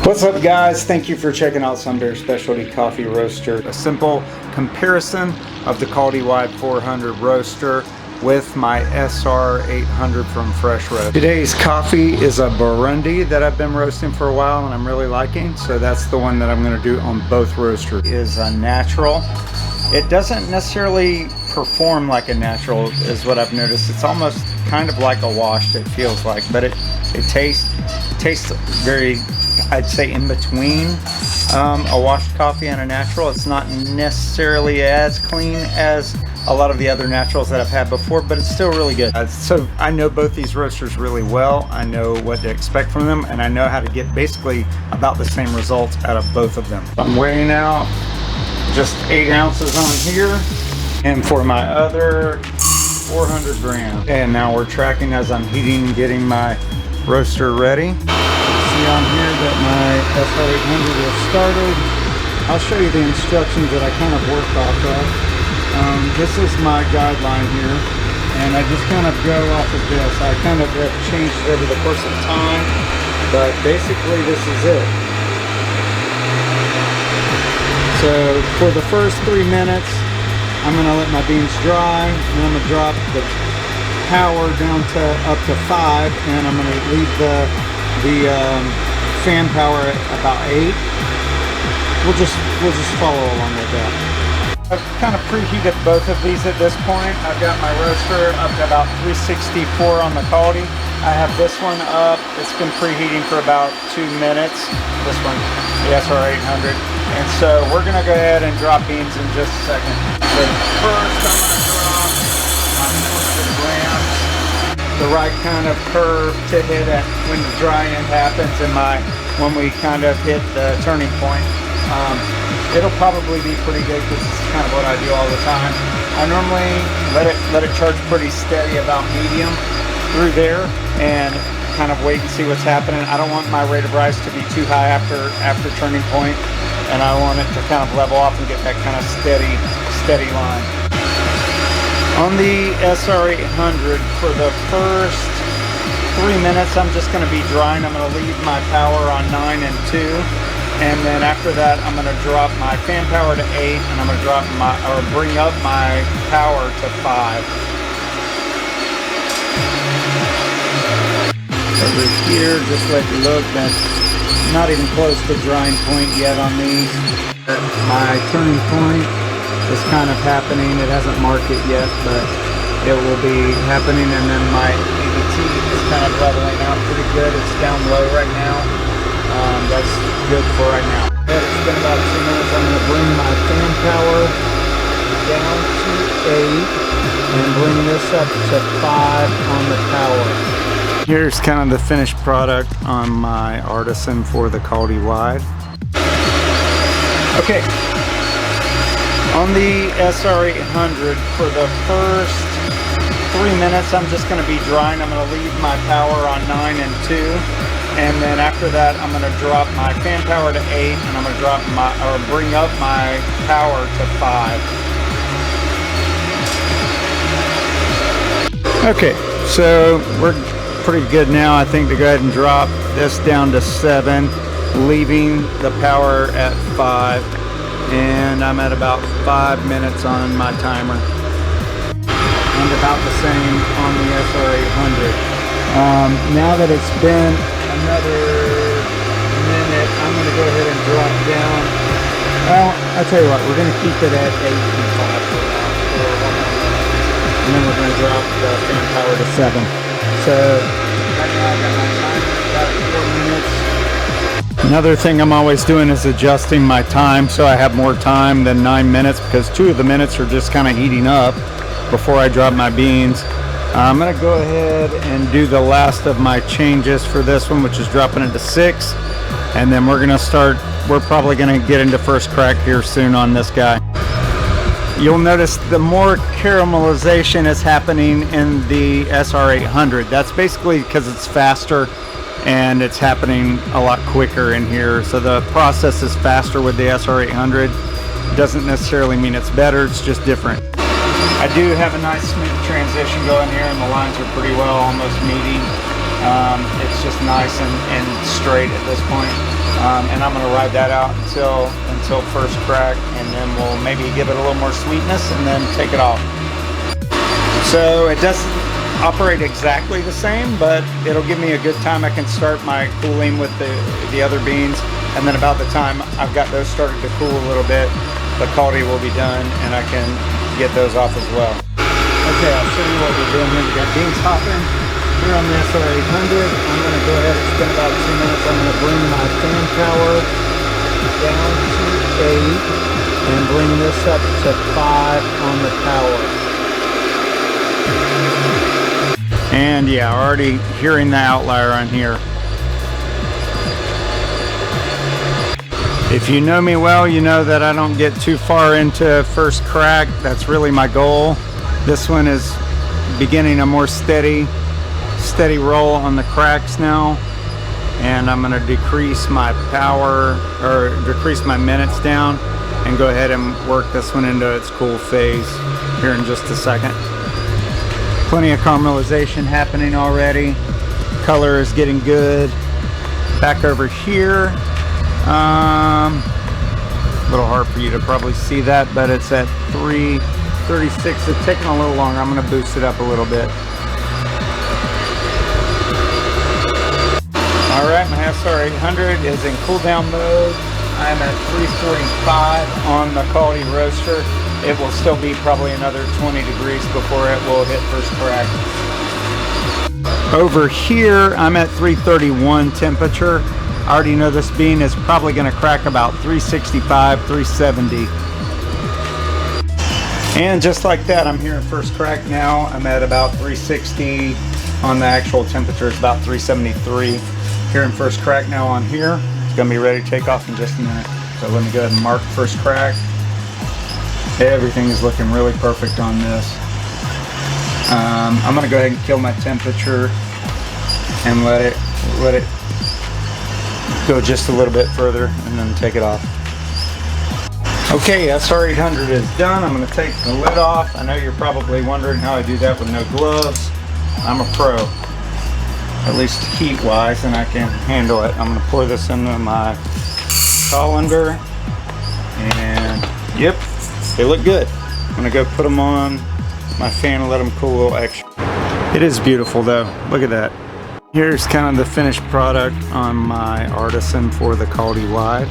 What's up, guys? Thank you for checking out Sunbear Specialty Coffee Roaster. A simple comparison of the Kaldi Wide 400 roaster with my SR800 from Fresh Roast. Today's coffee is a Burundi that I've been roasting for a while and I'm really liking, so that's the one that I'm going to do on both roasters. It is a natural. It doesn't necessarily perform like a natural is what I've noticed. It's almost kind of like a washed, it feels like, but it tastes very, I'd say, in between a washed coffee and a natural. It's not necessarily as clean as a lot of the other naturals that I've had before, but it's still really good. So I know both these roasters really well. I know what to expect from them, and I know how to get basically about the same results out of both of them. I'm weighing out just 8 ounces on here, and for my other 400 grams. And now we're tracking as I'm heating, getting my roaster ready. See on here that my SR800 is started. I'll show you the instructions that I kind of worked off of. This is my guideline here, and I just kind of go off of this. I kind of have changed it over the course of time, but basically this is it. So for the first 3 minutes, I'm going to let my beans dry, and I'm going to drop the power down to up to 5, and I'm going to leave the fan power at about 8. We'll just follow along with that. I've kind of preheated both of these at this point. I've got my roaster up to about 364 on the Kaldi. I have this one up. It's been preheating for about 2 minutes. This one, the SR800. And so we're gonna go ahead and drop beans in just a second. So first I'm gonna drop my 400 grams. The right kind of curve to hit at when the dry end happens and when we kind of hit the turning point. It'll probably be pretty good because it's kind of what I do all the time. I normally let it charge pretty steady about medium through there and kind of wait and see what's happening. I don't want my rate of rise to be too high after turning point, and I want it to kind of level off and get that kind of steady line. On the SR800, for the first 3 minutes, I'm just going to be drying. I'm going to leave my power on 9 and 2. And then after that, I'm going to drop my fan power to 8, and I'm going to bring up my power to 5. Over here, just let you look, that's not even close to drying point yet on these. My turning point is kind of happening. It hasn't marked it yet, but it will be happening. And then my ABT is kind of leveling out pretty good. It's down low right now. That's good for right now. It's been about 2 minutes. I'm going to bring my fan power down to 8 and bring this up to 5 on the power. Here's kind of the finished product on my Artisan for the Kaldi Wide. Okay, on the SR800, for the first 3 minutes, I'm just going to be drying. I'm going to leave my power on 9 and 2. And then after that, I'm going to drop my fan power to 8, and I'm going to bring up my power to 5. Okay, so we're pretty good now, I think, to go ahead and drop this down to 7, leaving the power at 5, and I'm at about 5 minutes on my timer, and about the same on the SR800. Now that it's been another minute, I'm going to go ahead and drop down. Well, I'll tell you what, we're going to keep it at 8 and 5 for now, and then we're going to drop the fan power to 7. So right now I got my timer about 4 minutes. Another thing I'm always doing is adjusting my time so I have more time than 9 minutes, because 2 of the minutes are just kind of heating up before I drop my beans. I'm going to go ahead and do the last of my changes for this one, which is dropping it to 6. And then we're probably going to get into first crack here soon on this guy. You'll notice the more caramelization is happening in the SR800. That's basically because it's faster and it's happening a lot quicker in here. So the process is faster with the SR800. It doesn't necessarily mean it's better, it's just different. I do have a nice smooth transition going here, and the lines are pretty well almost meeting. It's just nice and straight at this point. And I'm gonna ride that out until first crack, and then we'll maybe give it a little more sweetness and then take it off. So it doesn't operate exactly the same, but it'll give me a good time. I can start my cooling with the other beans, and then about the time I've got those started to cool a little bit, the Kaldi will be done and I can get those off as well. Okay, I'll show you what we're doing here. We got beans hopping here on the SR800. I'm going to go ahead and spend about 2 minutes. I'm going to bring my fan power down to 8 and bring this up to 5 on the power. And yeah, already hearing the outlier on here. If you know me well, you know that I don't get too far into first crack. That's really my goal. This one is beginning a more steady roll on the cracks now. And I'm gonna decrease my power, or decrease my minutes down, and go ahead and work this one into its cool phase here in just a second. Plenty of caramelization happening already. Color is getting good. Back over here, a little hard for you to probably see that, but it's at 336. It's taking a little longer. I'm going to boost it up a little bit. All right, my SR800 is in cool down mode. I'm at 345 on the Kaldi roaster. It will still be probably another 20 degrees before it will hit first crack. Over here, I'm at 331 temperature. I already know this bean is probably going to crack about 365, 370. And just like that, I'm here in first crack now. I'm at about 360 on the actual temperature. It's about 373. Here in first crack now on here. It's going to be ready to take off in just a minute. So let me go ahead and mark first crack. Everything is looking really perfect on this. I'm going to go ahead and kill my temperature and let it go just a little bit further and then take it off. Okay, SR800 is done. I'm going to take the lid off. I know you're probably wondering how I do that with no gloves. I'm a pro, at least heat wise, and I can handle it. I'm going to pour this into my colander, and yep, they look good. I'm going to go put them on my fan and let them cool a little extra. It is beautiful though. Look at that. Here's kind of the finished product on my Artisan for the Kaldi Wide.